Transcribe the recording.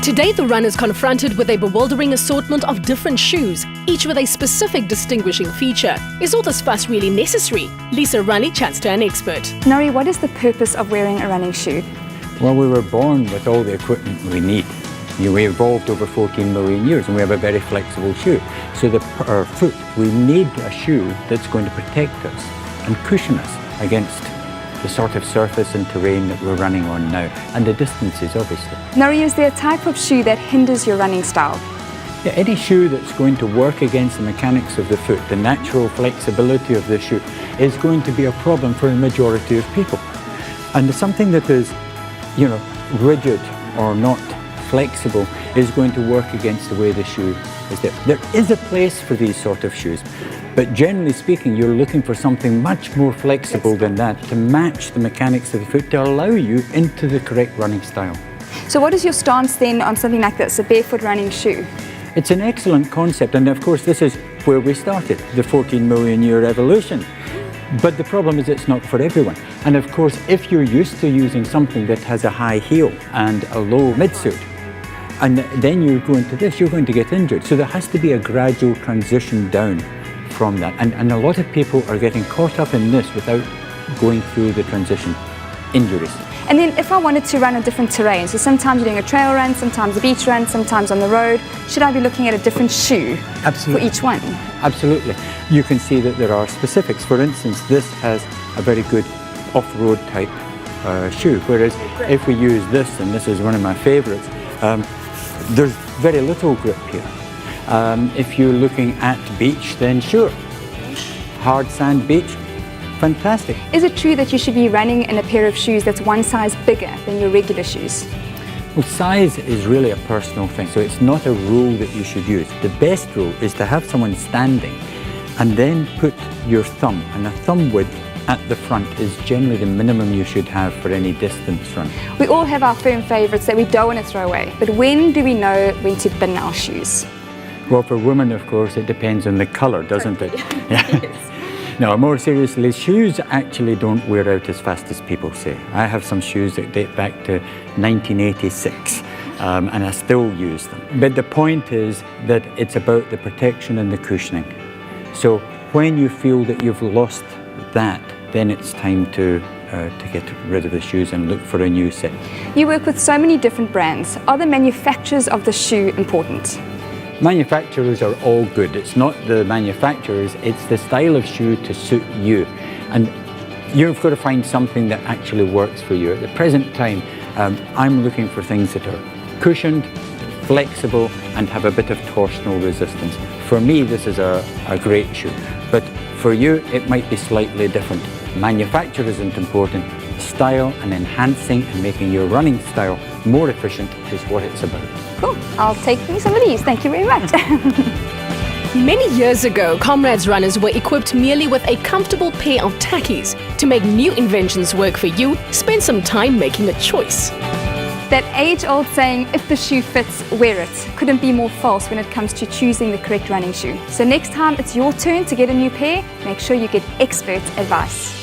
Today, the run is confronted with a bewildering assortment of different shoes, each with a specific distinguishing feature. Is all this fuss really necessary? Lisa Raleigh chats to an expert. Nori, what is the purpose of wearing a running shoe? Well, we were born with all the equipment we need. We evolved over 14 million years and we have a very flexible shoe. So our foot, we need a shoe that's going to protect us and cushion us against the sort of surface and terrain that we're running on now, and the distances, obviously. Nori, is there a type of shoe that hinders your running style? Yeah, any shoe that's going to work against the mechanics of the foot, the natural flexibility of the shoe, is going to be a problem for the majority of people. And something that is, rigid or not flexible is going to work against the way the shoe is there. There is a place for these sort of shoes, but generally speaking, you're looking for something much more flexible than that to match the mechanics of the foot to allow you into the correct running style. So what is your stance then on something like this, a barefoot running shoe? It's an excellent concept, and of course this is where we started, the 14 million year evolution. But the problem is it's not for everyone. And of course, if you're used to using something that has a high heel and a low midsole, and then you go into this, you're going to get injured. So there has to be a gradual transition down from that. And a lot of people are getting caught up in this without going through the transition. Injuries. And then if I wanted to run on different terrain, so sometimes you're doing a trail run, sometimes a beach run, sometimes on the road, should I be looking at a different shoe for each one? Absolutely. You can see that there are specifics. For instance, this has a very good off-road type shoe, whereas if we use this, and this is one of my favorites, there's very little grip here. If you're looking at beach, then sure, hard sand beach, fantastic. Is it true that you should be running in a pair of shoes that's one size bigger than your regular shoes? Well, size is really a personal thing, so it's not a rule that you should use. The best rule is to have someone standing and then put your thumb, and a thumb width at the front is generally the minimum you should have for any distance run. We all have our firm favourites that we don't want to throw away, but when do we know when to bin our shoes? Well, for women, of course, it depends on the colour, doesn't it? Yes. No, more seriously, shoes actually don't wear out as fast as people say. I have some shoes that date back to 1986, and I still use them. But the point is that it's about the protection and the cushioning. So when you feel that you've lost that, then it's time to get rid of the shoes and look for a new set. You work with so many different brands. Are the manufacturers of the shoe important? Manufacturers are all good. It's not the manufacturers, it's the style of shoe to suit you. And you've got to find something that actually works for you. At the present time, I'm looking for things that are cushioned, flexible, and have a bit of torsional resistance. For me, this is a great shoe. But for you, it might be slightly different. Manufacture isn't important. Style and enhancing and making your running style more efficient is what it's about. Cool. I'll take me some of these. Thank you very much. Many years ago, Comrades runners were equipped merely with a comfortable pair of tackies. To make new inventions work for you, spend some time making a choice. That age-old saying, if the shoe fits, wear it, couldn't be more false when it comes to choosing the correct running shoe. So next time it's your turn to get a new pair, make sure you get expert advice.